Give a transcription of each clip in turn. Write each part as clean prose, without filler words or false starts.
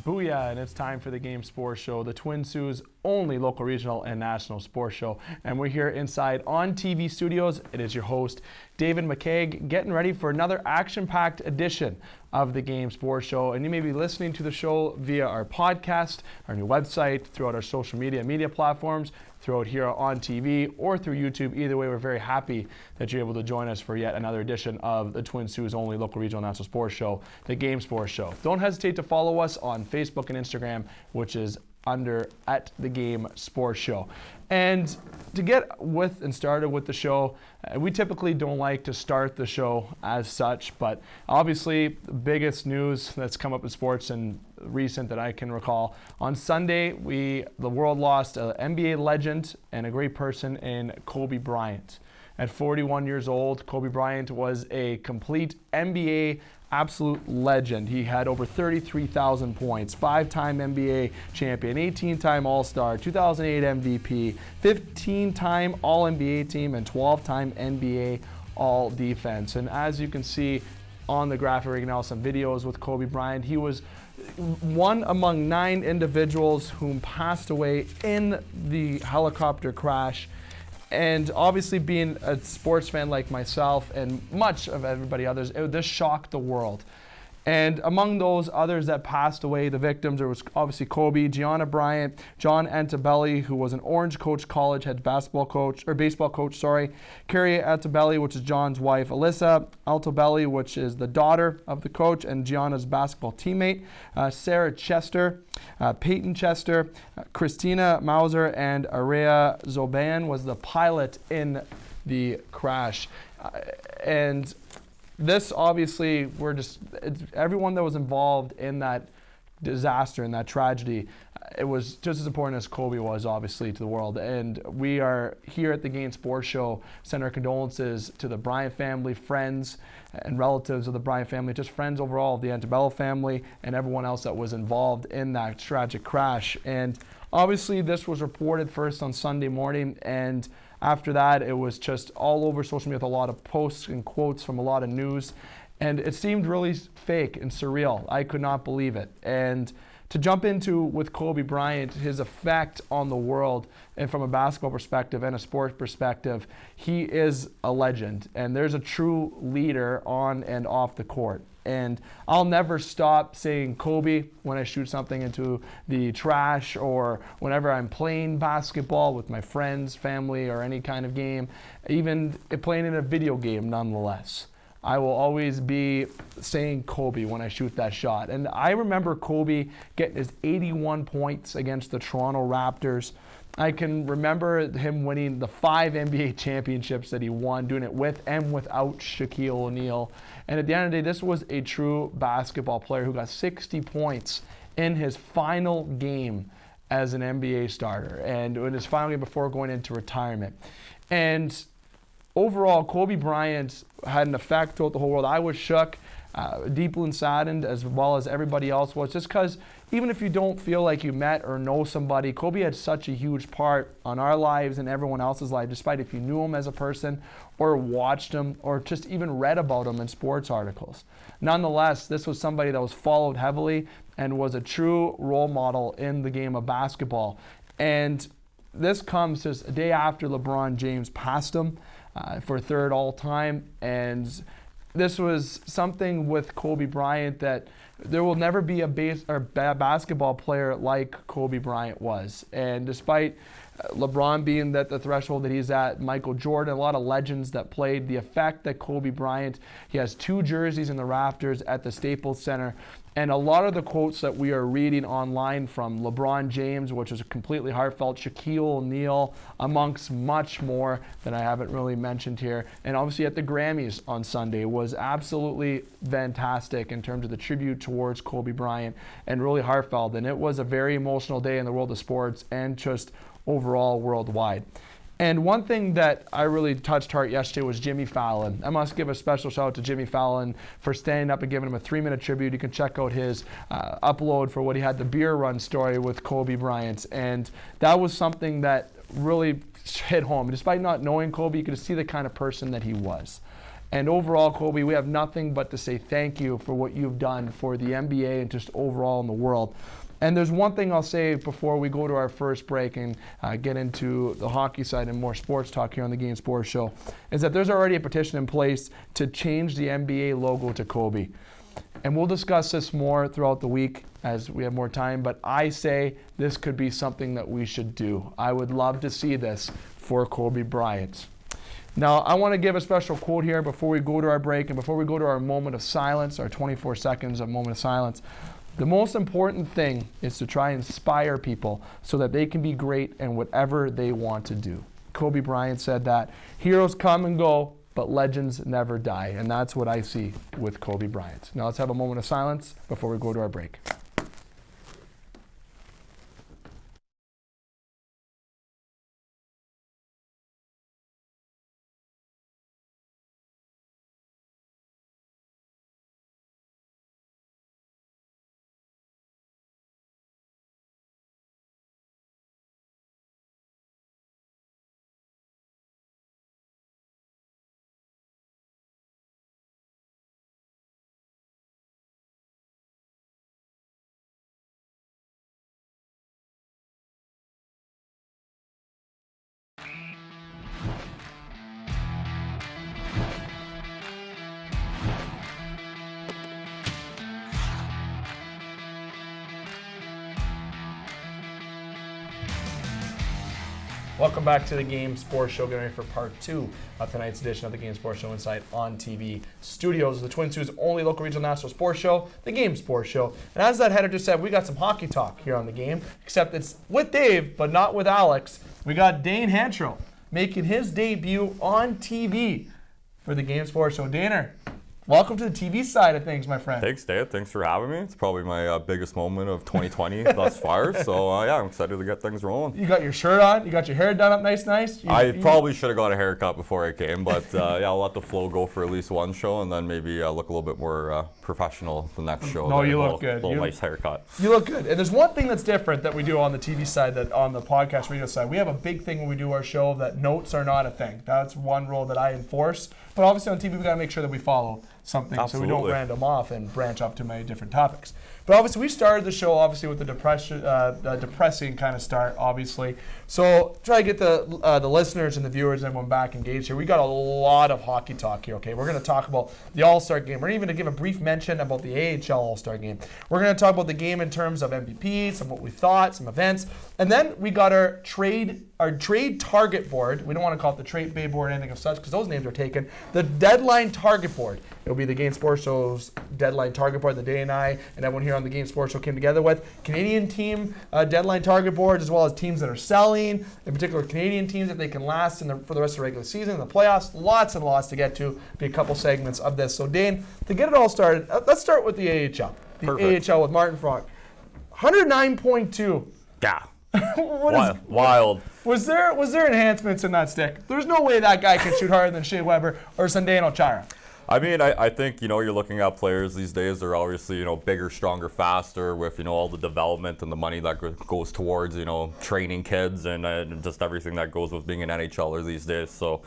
Booyah, and it's time for the Game Sports Show, the Twin Sault's only local, regional, and national sports show. And we're here inside ONNtv studios. It is your host, David McCaig, getting ready for another action-packed edition of the Game Sports Show. And you may be listening to the show via our podcast, our new website, throughout our social media platforms, throughout here on TV, or through YouTube. Either way, we're very happy that you're able to join us for yet another edition of the Twin Sault's only local, regional, national sports show, the Game Sports Show. Don't hesitate to follow us on Facebook and Instagram, which is under @the-Game Sports Show. And to get with and started with the show, we typically don't like to start the show as such, but obviously the biggest news that's come up in sports and recent that I can recall, on Sunday the world lost an NBA legend and a great person in Kobe Bryant. At 41 years old, Kobe Bryant was a complete NBA absolute legend. He had over 33,000 points, 5-time NBA champion, 18-time All-Star, 2008 MVP, 15-time All-NBA team, and 12-time NBA All-Defense. And as you can see on the graphic right now, some videos with Kobe Bryant, he was one among 9 individuals whom passed away in the helicopter crash. And obviously, being a sports fan like myself and much of everybody others, this shocked the world. And among those others that passed away, the victims, there was obviously Kobe, Gianna Bryant, John Altobelli, who was an Orange Coach College head baseball coach, Carrie Altobelli, which is John's wife, Alyssa Altobelli, which is the daughter of the coach and Gianna's basketball teammate, Sarah Chester, Peyton Chester, Christina Mauser, and Aria Zoban was the pilot in the crash. And this obviously, everyone that was involved in that disaster, in that tragedy, it was just as important as Kobe was, obviously, to the world. And we are here at the Game Sports Show, send our condolences to the Bryant family, friends, and relatives of the Bryant family, just friends overall of the Altobelli family, and everyone else that was involved in that tragic crash. And obviously, this was reported first on Sunday morning, and after that, it was just all over social media with a lot of posts and quotes from a lot of news. And it seemed really fake and surreal. I could not believe it. And to jump into with Kobe Bryant, his effect on the world, and from a basketball perspective and a sports perspective, he is a legend. And there's a true leader on and off the court. And I'll never stop saying Kobe when I shoot something into the trash or whenever I'm playing basketball with my friends, family, or any kind of game, even playing in a video game nonetheless. I will always be saying Kobe when I shoot that shot. And I remember Kobe getting his 81 points against the Toronto Raptors. I can remember him winning the 5 NBA championships that he won, doing it with and without Shaquille O'Neal. And at the end of the day, this was a true basketball player who got 60 points in his final game as an NBA starter, and in his final game before going into retirement. And overall, Kobe Bryant had an effect throughout the whole world. I was shook, deeply saddened, as well as everybody else was, just because even if you don't feel like you met or know somebody, Kobe had such a huge part on our lives and everyone else's life, despite if you knew him as a person or watched him or just even read about him in sports articles. Nonetheless, this was somebody that was followed heavily and was a true role model in the game of basketball. And this comes just a day after LeBron James passed him for 3rd all time. And this was something with Kobe Bryant that there will never be a basketball player like Kobe Bryant was. And despite LeBron being at the threshold that he's at, Michael Jordan, a lot of legends that played, the effect that Kobe Bryant, he has 2 jerseys in the rafters at the Staples Center. And a lot of the quotes that we are reading online from LeBron James, which was completely heartfelt, Shaquille O'Neal, amongst much more that I haven't really mentioned here. And obviously at the Grammys on Sunday was absolutely fantastic in terms of the tribute towards Kobe Bryant and really heartfelt. And it was a very emotional day in the world of sports and just overall worldwide. And one thing that I really touched heart yesterday was Jimmy Fallon. I must give a special shout out to Jimmy Fallon for standing up and giving him a 3-minute tribute. You can check out his upload for what he had, the beer run story with Kobe Bryant. And that was something that really hit home. Despite not knowing Kobe, you could see the kind of person that he was. And overall, Kobe, we have nothing but to say thank you for what you've done for the NBA and just overall in the world. And there's one thing I'll say before we go to our first break and get into the hockey side and more sports talk here on the Game Sports Show, is that there's already a petition in place to change the NBA logo to Kobe. And we'll discuss this more throughout the week as we have more time, but I say this could be something that we should do. I would love to see this for Kobe Bryant. Now, I want to give a special quote here before we go to our break and before we go to our moment of silence, our 24 seconds of moment of silence. The most important thing is to try and inspire people so that they can be great in whatever they want to do. Kobe Bryant said that heroes come and go, but legends never die. And that's what I see with Kobe Bryant. Now let's have a moment of silence before we go to our break. Welcome back to the Game Sports Show, getting ready for part 2 of tonight's edition of the Game Sports Show inside ONNtv Studios, the Twin Sault's only local regional national sports show, the Game Sports Show. And as that header just said, we got some hockey talk here on the game, except it's with Dave, but not with Alex. We got Dane Hantrow making his debut on TV for the Game Sports Show. Daner, welcome to the TV side of things, my friend. Thanks, Dave. Thanks for having me. It's probably my biggest moment of 2020 thus far. So, yeah, I'm excited to get things rolling. You got your shirt on. You got your hair done up nice. I probably should have got a haircut before I came, but yeah, I'll let the flow go for at least one show and then maybe look a little bit more professional the next show. No, you look good. Nice haircut. You look good. And there's one thing that's different that we do on the TV side that on the podcast radio side. We have a big thing when we do our show that notes are not a thing. That's one rule that I enforce. But obviously on TV, we got to make sure that we follow something. Absolutely. So we don't random off and branch off to many different topics. But obviously we started the show obviously with the depressing kind of start, obviously. So try to get the listeners and the viewers and everyone back engaged here. We got a lot of hockey talk here, okay? We're going to talk about the All-Star game. We're even going to give a brief mention about the AHL All-Star game. We're going to talk about the game in terms of MVP, some what we thought, some events. And then we got our trade target board. We don't want to call it the trade bay board or anything of such because those names are taken. The deadline target board. It'll be the Game Sports Show's deadline target board that Day and I and everyone here on the Game Sports Show came together with. Canadian team deadline target boards, as well as teams that are selling, in particular Canadian teams that they can last for the rest of the regular season, the playoffs. Lots and lots to get to. Be a couple segments of this. So Dane, to get it all started, let's start with the AHL. The Perfect. AHL with Martin Franck. 109.2. Yeah. Wild. Was there enhancements in that stick? There's no way that guy can shoot harder than Shea Weber or Zdeno Chara. I mean, I think, you're looking at players these days, they're obviously, bigger, stronger, faster with, all the development and the money that goes towards, training kids and just everything that goes with being an NHLer these days. So,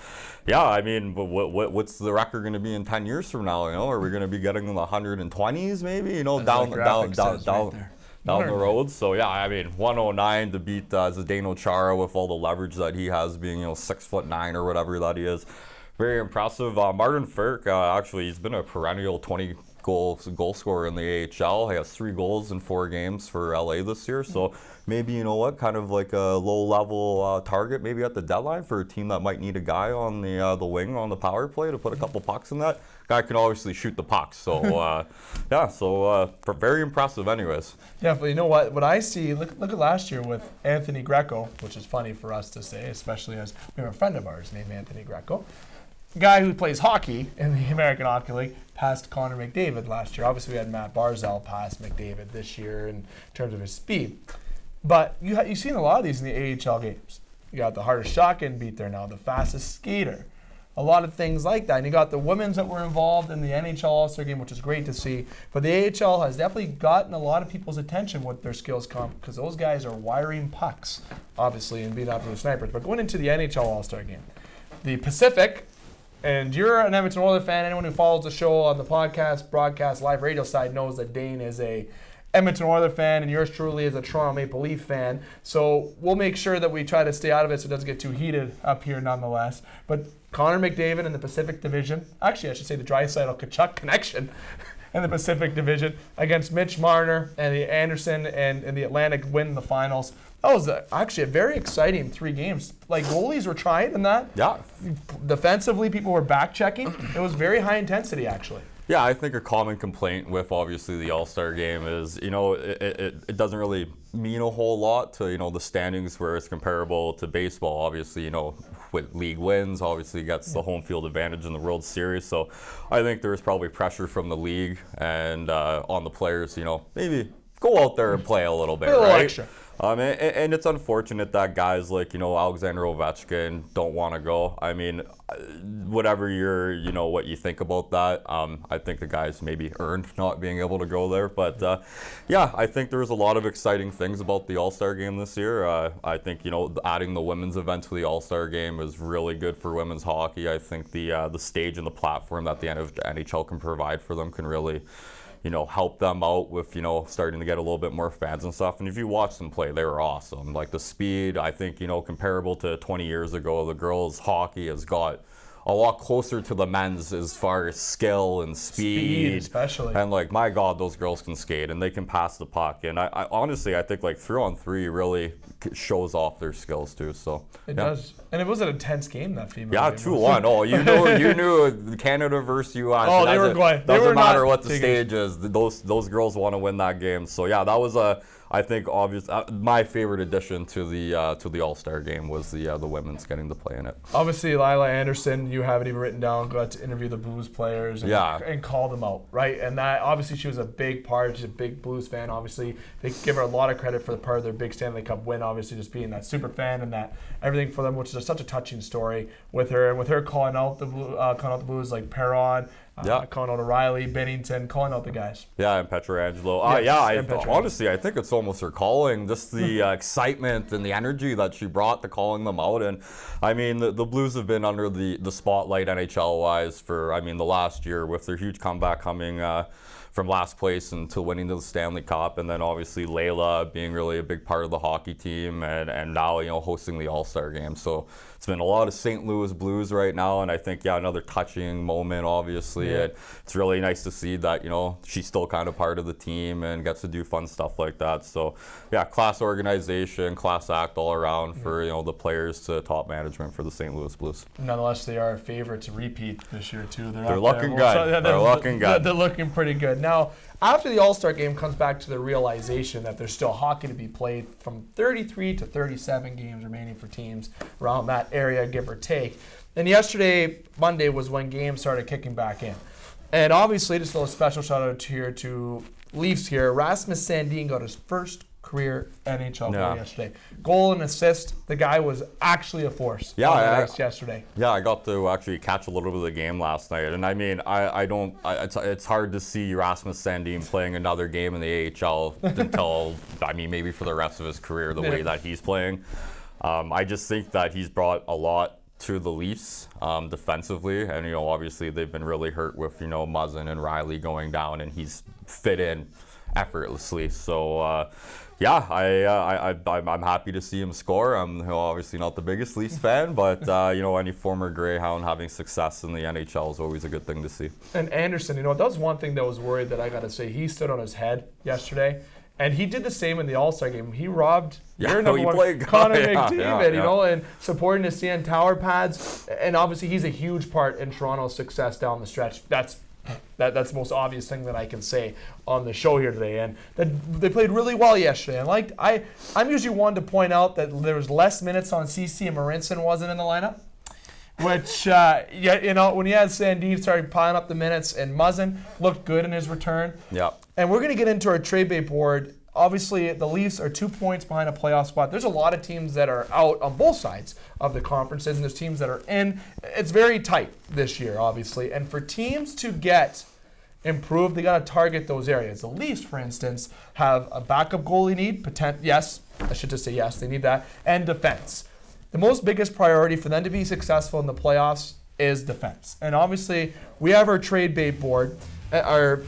yeah, I mean, but what's the record going to be in 10 years from now, Are we going to be getting in the 120s maybe, down the road? So, yeah, I mean, 109 to beat Zdeno Chara with all the leverage that he has being, 6'9" or whatever that he is. Very impressive. Martin Franck, actually, he's been a perennial 20-goal scorer in the AHL. He has 3 goals in 4 games for LA this year. So maybe, kind of like a low-level target maybe at the deadline for a team that might need a guy on the wing on the power play to put a couple pucks in that. Guy can obviously shoot the pucks. So, very impressive anyways. Yeah, but you know what I see, look at last year with Anthony Greco, which is funny for us to say, especially as we have a friend of ours named Anthony Greco. Guy who plays hockey in the American Hockey League passed Connor McDavid last year. Obviously, we had Matt Barzal pass McDavid this year in terms of his speed. But you've seen a lot of these in the AHL games. You got the hardest shotgun beat there now, the fastest skater, a lot of things like that. And you got the women's that were involved in the NHL All-Star game, which is great to see. But the AHL has definitely gotten a lot of people's attention with their skills comp because those guys are wiring pucks, obviously, and being absolute snipers. But going into the NHL All-Star game, the Pacific And you're an Edmonton Oilers fan. Anyone who follows the show on the podcast, broadcast, live radio side knows that Dane is a Edmonton Oilers fan, and yours truly is a Toronto Maple Leaf fan. So we'll make sure that we try to stay out of it so it doesn't get too heated up here nonetheless. But Connor McDavid in the Pacific Division, actually I should say the Draisaitl-Tkachuk connection in the Pacific Division against Mitch Marner and the Anderson and the Atlantic win the finals. That was actually a very exciting 3 games. Like, goalies were trying in that. Yeah. Defensively, people were back checking. It was very high intensity, actually. Yeah, I think a common complaint with obviously the All-Star game is, it doesn't really mean a whole lot to, the standings where it's comparable to baseball. Obviously, with league wins, obviously gets the home field advantage in the World Series. So I think there was probably pressure from the league and on the players, maybe go out there and play a little bit, a little right? extra. And it's unfortunate that guys like, Alexander Ovechkin don't want to go. I mean, whatever what you think about that, I think the guys maybe earned not being able to go there. But yeah, I think there's a lot of exciting things about the All-Star game this year. I think, adding the women's event to the All-Star game is really good for women's hockey. I think the stage and the platform that the NHL can provide for them can really help them out with, starting to get a little bit more fans and stuff. And if you watch them play, they were awesome. Like the speed, I think, comparable to 20 years ago, the girls' hockey has got a lot closer to the men's as far as skill and speed especially. And my God, those girls can skate and they can pass the puck. And I honestly, I think 3-on-3 really shows off their skills too. So it does, and it was an intense game, that female. Yeah, game. 2-1. Oh, you knew Canada versus US. Oh, they were going. Doesn't matter what the stage is. Those girls want to win that game. So yeah, that was I think obvious. My favorite addition to the All-Star game was the women's getting to play in it. Obviously, Lila Anderson, you have it even written down. Got to interview the Blues players and call them out, right? And that obviously she was a big part. She's a big Blues fan. Obviously, they give her a lot of credit for the part of their big Stanley Cup win. Obviously, just being that super fan and that everything for them, which is such a touching story with her and with her calling out the Blues like Perron. Calling out O'Reilly, Bennington, calling out the guys. Yeah, and Pietrangelo. Honestly, I think it's almost her calling, just the excitement and the energy that she brought to calling them out. And I mean, the Blues have been under the spotlight NHL-wise for, the last year with their huge comeback coming from last place until winning the Stanley Cup, and then obviously Layla being really a big part of the hockey team, and now hosting the All-Star game. So it's been a lot of St. Louis Blues right now, and I think another touching moment obviously. Yeah. It's really nice to see that she's still kind of part of the team and gets to do fun stuff like that. So yeah, class organization, class act all around for the players to top management for the St. Louis Blues. Nonetheless, they are a favorite to repeat this year too. They're looking good. They're looking good. They're looking pretty good. Now, after the All-Star game comes back to the realization that there's still hockey to be played from 33 to 37 games remaining for teams around that area, give or take. And yesterday, Monday, was when games started kicking back in. And obviously, just a little special shout out here to Leafs here. Rasmus Sandin got his first career NHL goal yesterday. Goal and assist. The guy was actually a force. Yesterday. Yeah, I got to actually catch a little bit of the game last night, and I mean, it's hard to see Rasmus Sandin playing another game in the AHL until maybe for the rest of his career the way that he's playing. I just think that he's brought a lot to the Leafs defensively, and obviously they've been really hurt with Muzzin and Riley going down, and he's fit in effortlessly. So I'm happy to see him score. I'm obviously not the biggest Leafs fan, but any former Greyhound having success in the NHL is always a good thing to see. And Anderson, that was one thing that was worried that I got to say. He stood on his head yesterday, and he did the same in the All-Star game. He robbed your number one, Connor McDavid, and supporting the CN Tower pads. And obviously he's a huge part in Toronto's success down the stretch. That's the most obvious thing that I can say on the show here today. And they played really well yesterday. And I'm usually one to point out that there was less minutes on CC and Marinson wasn't in the lineup. Which, when he had Sandin started piling up the minutes, and Muzzin looked good in his return. Yeah. And we're going to get into our trade bait board. Obviously, the Leafs are 2 points behind a playoff spot. There's a lot of teams that are out on both sides of the conferences, and there's teams that are in. It's very tight this year, obviously. And for teams to get improved, they got to target those areas. The Leafs, for instance, have a backup goalie need. Yes, I should just say yes, they need that. And defense. The biggest priority for them to be successful in the playoffs is defense. And obviously, we have our trade bait board, our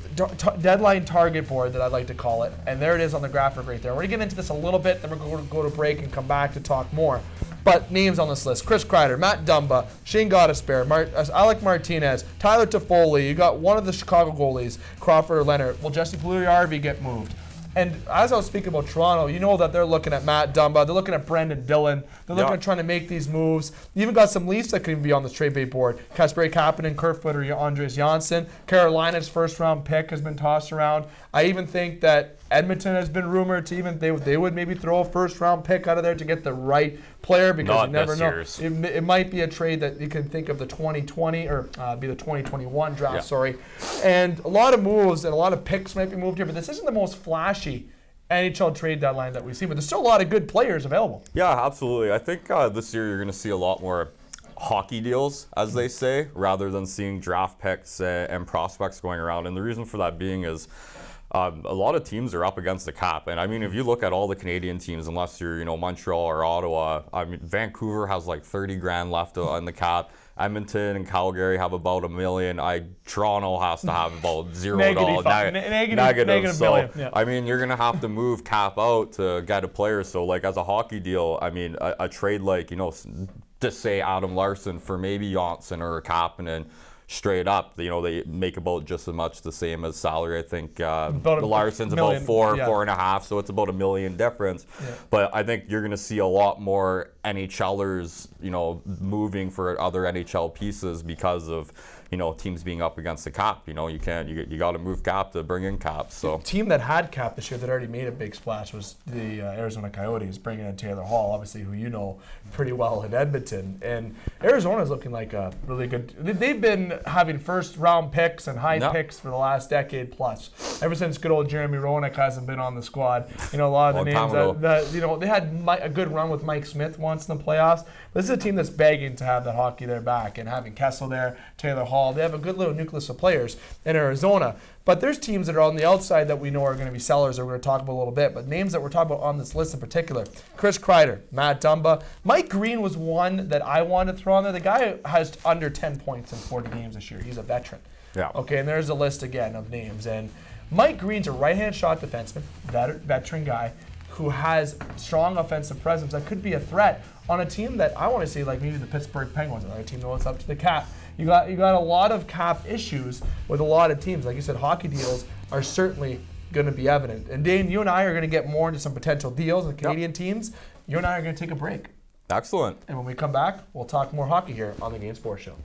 deadline target board that I'd like to call it. And there it is on the graphic right there. We're going to get into this a little bit, then we're going to go to break and come back to talk more. But names on this list: Chris Kreider, Matt Dumba, Shane Gottisbehere, Alec Martinez, Tyler Toffoli. You got one of the Chicago goalies, Crawford or Leonard. Will Jesse Puljujarvi get moved? And as I was speaking about Toronto, you know that they're looking at Matt Dumba. They're looking at Brendan Dillon. They're looking at trying to make these moves. You even got some Leafs that could even be on this trade bait board. Kasperi Kapanen, Kerfoot, or Andreas Janssen. Carolina's first-round pick has been tossed around. I even think that Edmonton has been rumored to even they would maybe throw a first-round pick out of there to get the right player, because you never know. It might be a trade that you can think of the 2020 or be the 2021 draft. Sorry, and a lot of moves and a lot of picks might be moved here, but this isn't the most flashy NHL trade deadline that we've seen. But there's still a lot of good players available. Yeah, absolutely. I think this year you're going to see a lot more hockey deals, as they say, rather than seeing draft picks and prospects going around. And the reason for that being is a lot of teams are up against the cap. And I mean, if you look at all the Canadian teams, unless you're, Montreal or Ottawa, I mean, Vancouver has like 30 grand left on the cap. Edmonton and Calgary have about $1 million. Toronto has to have about $0. Negative. So, million. Yeah. I mean, you're going to have to move cap out to get a player. So, like, as a hockey deal, I mean, a trade like, to say Adam Larson for maybe Janssen or Kapanen, straight up, they make about just as much the same as salary. I think the Larson's about four and a half, so it's about $1 million difference. Yeah. But I think you're going to see a lot more NHLers, moving for other NHL pieces because of teams being up against the cap. You got to move cap to bring in cap. So the team that had cap this year that already made a big splash was the Arizona Coyotes, bringing in Taylor Hall, obviously, who you know pretty well in Edmonton. And Arizona's looking like a really good. They've been having first round picks and high picks for the last decade plus. Ever since good old Jeremy Roenick hasn't been on the squad. A lot of the names that they had a good run with Mike Smith once in the playoffs. This is a team that's begging to have that hockey there back, and having Kessel there, Taylor Hall. They have a good little nucleus of players in Arizona. But there's teams that are on the outside that we know are going to be sellers that we're going to talk about a little bit. But names that we're talking about on this list in particular: Chris Kreider, Matt Dumba. Mike Green was one that I wanted to throw on there. The guy has under 10 points in 40 games this year. He's a veteran. Yeah. Okay, and there's a list again of names. And Mike Green's a right-hand shot defenseman, veteran guy, who has strong offensive presence that could be a threat on a team that I want to see, like maybe the Pittsburgh Penguins, another team that wants up to the cap. You got a lot of cap issues with a lot of teams. Like you said, hockey deals are certainly going to be evident. And Dane, you and I are going to get more into some potential deals with Canadian teams. You and I are going to take a break. Excellent. And when we come back, we'll talk more hockey here on the Game Sports Show.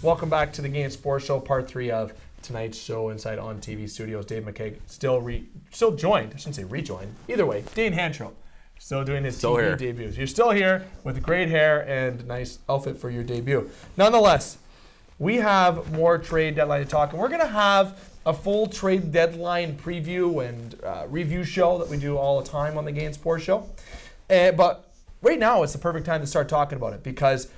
Welcome back to the Game Sports Show, part 3 of tonight's show inside ONNtv Studios. Dave McCaig still joined. I shouldn't say rejoined. Either way, Dane Hantrow still doing his TV debuts. You're still here with great hair and nice outfit for your debut. Nonetheless, we have more trade deadline to talk, and we're going to have a full trade deadline preview and review show that we do all the time on the Game Sports Show. But right now, it's the perfect time to start talking about it, because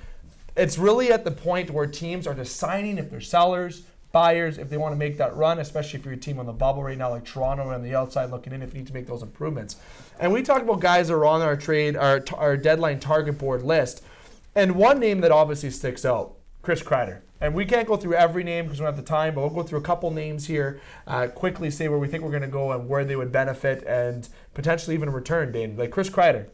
it's really at the point where teams are deciding if they're sellers, buyers, if they want to make that run, especially if you're a team on the bubble right now, like Toronto on the outside looking in, if you need to make those improvements. And we talked about guys that are on our deadline target board list. And one name that obviously sticks out, Chris Kreider. And we can't go through every name because we don't have the time, but we'll go through a couple names here, quickly say where we think we're going to go and where they would benefit and potentially even return, Dane. Like Chris Kreider.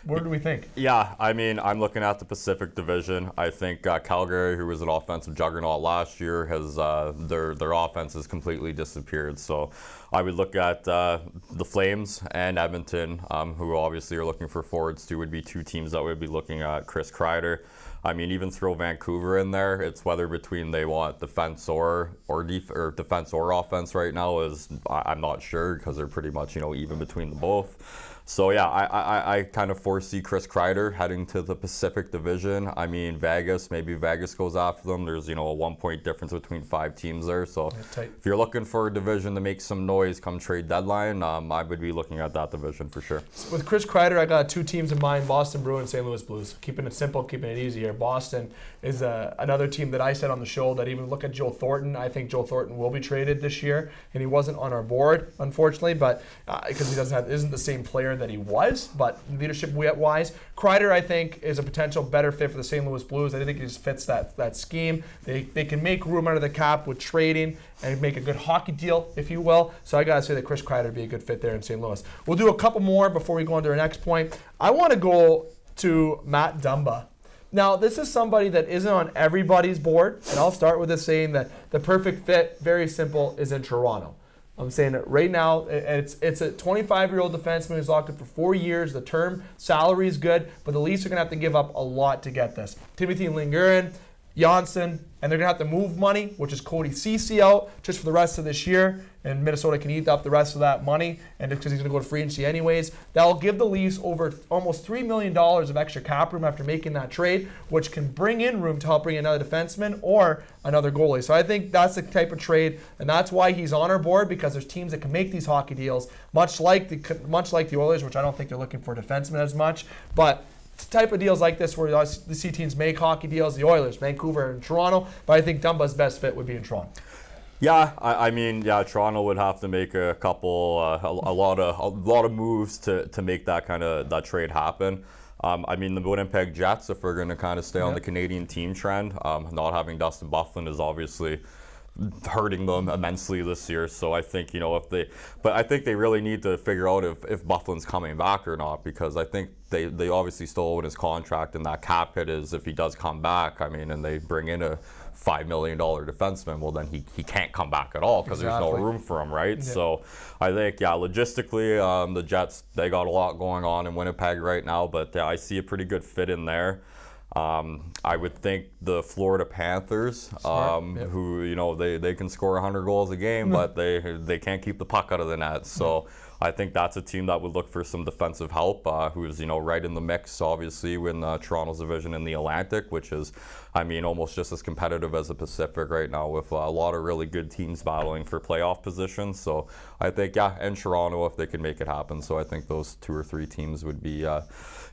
What do we think? Yeah, I mean, I'm looking at the Pacific Division. I think Calgary, who was an offensive juggernaut last year, has their offense has completely disappeared. So I would look at the Flames and Edmonton, who obviously are looking for forwards too, would be two teams that would be looking at Chris Kreider. I mean, even throw Vancouver in there. It's whether between they want defense or defense or offense right now is I'm not sure, because they're pretty much even between the both. So yeah, I kind of foresee Chris Kreider heading to the Pacific Division. I mean, maybe Vegas goes after them. There's, a 1-point difference between 5 teams there. So if you're looking for a division to make some noise come trade deadline, I would be looking at that division for sure. With Chris Kreider, I got 2 teams in mind: Boston Bruins, St. Louis Blues. Keeping it simple, keeping it easy here. Boston is another team that I said on the show that even look at Joe Thornton. I think Joe Thornton will be traded this year, and he wasn't on our board, unfortunately, but because he isn't the same player that he was, but leadership-wise, Kreider, I think, is a potential better fit for the St. Louis Blues. I think he just fits that scheme. They can make room under the cap with trading and make a good hockey deal, if you will. So I got to say that Chris Kreider would be a good fit there in St. Louis. We'll do a couple more before we go on to our next point. I want to go to Matt Dumba. Now, this is somebody that isn't on everybody's board, and I'll start with this saying that the perfect fit, very simple, is in Toronto. I'm saying that right now, it's a 25-year-old defenseman who's locked up for 4 years. The term salary is good, but the Leafs are going to have to give up a lot to get this. Timothy Lindgren, Janssen, and they're going to have to move money, which is Cody Ceci out just for the rest of this year, and Minnesota can eat up the rest of that money, and because he's going to go to free agency anyways. That'll give the Leafs over almost $3 million of extra cap room after making that trade, which can bring in room to help bring in another defenseman or another goalie. So I think that's the type of trade, and that's why he's on our board, because there's teams that can make these hockey deals, much like the Oilers, which I don't think they're looking for defensemen as much, but type of deals like this where you see teams make hockey deals, the Oilers, Vancouver, and Toronto, but I think Dumba's best fit would be in Toronto. Yeah, I mean, Toronto would have to make a couple, a lot of moves to make that trade happen. I mean, the Winnipeg Jets, if we're going to kind of stay on the Canadian team trend, not having Dustin Byfuglien is obviously hurting them immensely this year. So I think, but I think they really need to figure out if Byfuglien's coming back or not, because I think they obviously still own his contract, and that cap hit is if he does come back. I mean, and they bring in a $5 million defenseman, well then he can't come back at all because there's no room for him, right? Yeah. So I think, logistically, the Jets, they got a lot going on in Winnipeg right now, but I see a pretty good fit in there. I would think the Florida Panthers, who they can score 100 goals a game, but they can't keep the puck out of the net. So I think that's a team that would look for some defensive help, who's right in the mix, obviously, in Toronto's division in the Atlantic, which is, I mean, almost just as competitive as the Pacific right now, with a lot of really good teams battling for playoff positions. So I think, and Toronto, if they can make it happen. So I think those 2 or 3 teams would be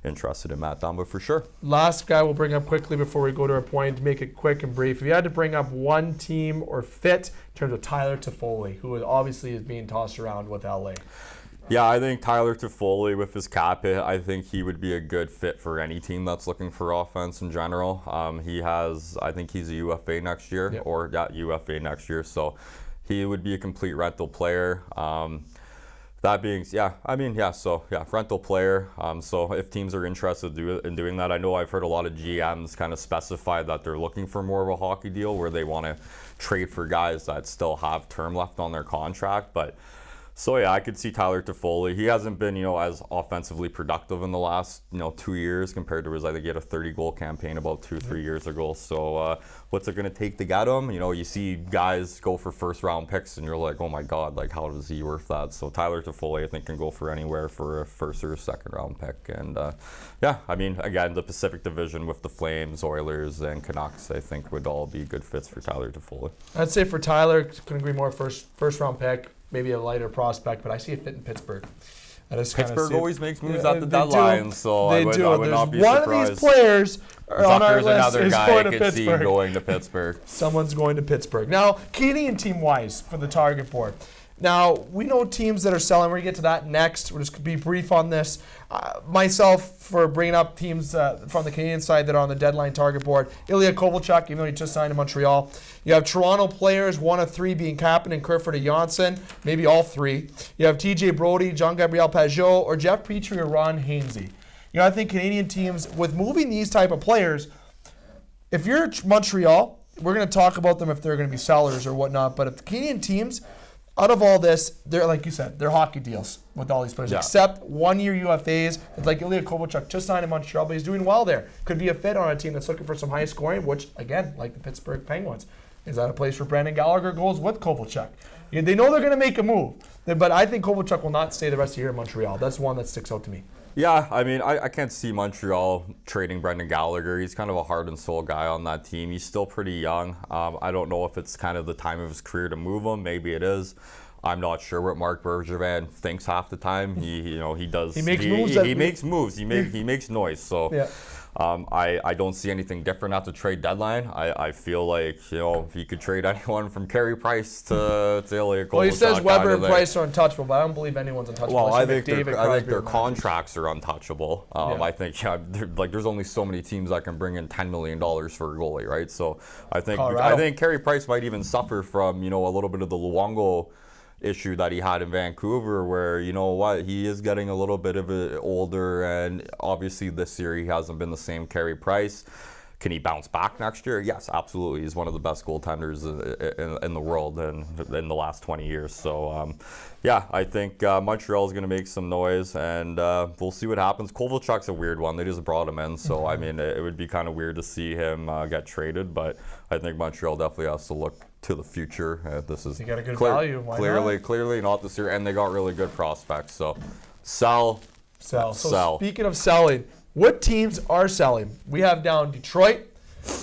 interested in Matt Dumba for sure. Last guy we'll bring up quickly before we go to our point, to make it quick and brief. If you had to bring up one team or fit in terms of Tyler Toffoli, who obviously is being tossed around with LA. Yeah, I think Tyler Toffoli, with his cap hit, I think he would be a good fit for any team that's looking for offense in general. I think he's a UFA next year, UFA next year. So he would be a complete rental player. That being, rental player. So if teams are interested in doing that, I know I've heard a lot of GMs kind of specify that they're looking for more of a hockey deal where they want to trade for guys that still have term left on their contract, but. So I could see Tyler Toffoli. He hasn't been, as offensively productive in the last, 2 years compared to his, I think he had a 30-goal campaign about 2-3 years ago. So what's it going to take to get him? You see guys go for first-round picks, and you're like, oh my God, like how is he worth that? So Tyler Toffoli, I think, can go for anywhere for a first or a second-round pick. And I mean, again, the Pacific Division with the Flames, Oilers, and Canucks, I think would all be good fits for Tyler Toffoli. I'd say for Tyler, couldn't agree more. First-round pick. Maybe a lighter prospect, but I see it fit in Pittsburgh. Pittsburgh always makes moves at the deadline, so I would not be surprised. One of these players on our list is going to Pittsburgh. Going to Pittsburgh. Someone's going to Pittsburgh. Now, Canadian team-wise for the target board. Now, we know teams that are selling. We're going to get to that next. We'll just be brief on this. Myself, for bringing up teams from the Canadian side that are on the deadline target board. Ilya Kovalchuk, even though he just signed in Montreal. You have Toronto players, 1 of 3 being Kapanen, Kerfoot, and Janssen. Maybe all 3. You have TJ Brodie, Jean-Gabriel Pageau, or Jeff Petrie or Ron Hainsey. I think Canadian teams, with moving these type of players, if you're Montreal, we're going to talk about them if they're going to be sellers or whatnot, but if the Canadian teams, out of all this, they're, like you said, they're hockey deals with all these players, except 1-year UFAs. It's like Ilya Kovalchuk just signed in Montreal, but he's doing well there. Could be a fit on a team that's looking for some high scoring, which, again, like the Pittsburgh Penguins. Is that a place where Brandon Gallagher goes with Kovalchuk? They know they're going to make a move, but I think Kovalchuk will not stay the rest of the year in Montreal. That's one that sticks out to me. Yeah, I mean, I can't see Montreal trading Brendan Gallagher. He's kind of a heart and soul guy on that team. He's still pretty young. I don't know if it's kind of the time of his career to move him. Maybe it is. I'm not sure what Mark Bergevin thinks half the time. He does. He makes moves. He makes moves. He makes noise. So. Yeah. I don't see anything different at the trade deadline. I feel like, if you could trade anyone from Carey Price to Ilya Kovalchuk. Well, he says Weber and Price are untouchable, but I don't believe anyone's untouchable. Well, I think their contracts are untouchable. I think there's only so many teams that can bring in $10 million for a goalie, right? So I think Carey Price might even suffer from a little bit of the Luongo issue that he had in Vancouver, where he is getting a little bit of older, and obviously this year he hasn't been the same Carey Price. Can he bounce back next year? Yes, absolutely. He's one of the best goaltenders in the world and in the last 20 years. So, I think Montreal is going to make some noise, and we'll see what happens. Kovalchuk's a weird one. They just brought him in, so I mean, it would be kind of weird to see him get traded, but I think Montreal definitely has to look to the future. This is you got a good value. Why clearly not this year, and they got really good prospects. So, sell. So speaking of selling, what teams are selling? We have down Detroit,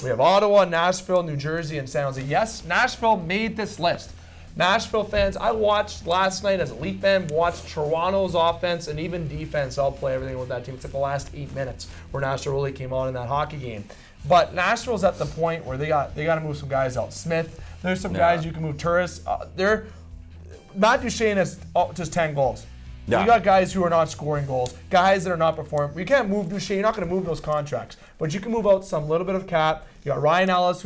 we have Ottawa, Nashville, New Jersey, and San Jose. Yes, Nashville made this list. Nashville fans, I watched last night as a Leaf fan, watched Toronto's offense and even defense all play everything with that team. It's like the last 8 minutes where Nashville really came on in that hockey game. But Nashville's at the point where they got to move some guys out. Smith, there's some guys you can move. Turris, Matt Duchene has just 10 goals. Yeah. You got guys who are not scoring goals, guys that are not performing. You can't move Duchene. You're not going to move those contracts, but you can move out some little bit of cap. You got Ryan Ellis,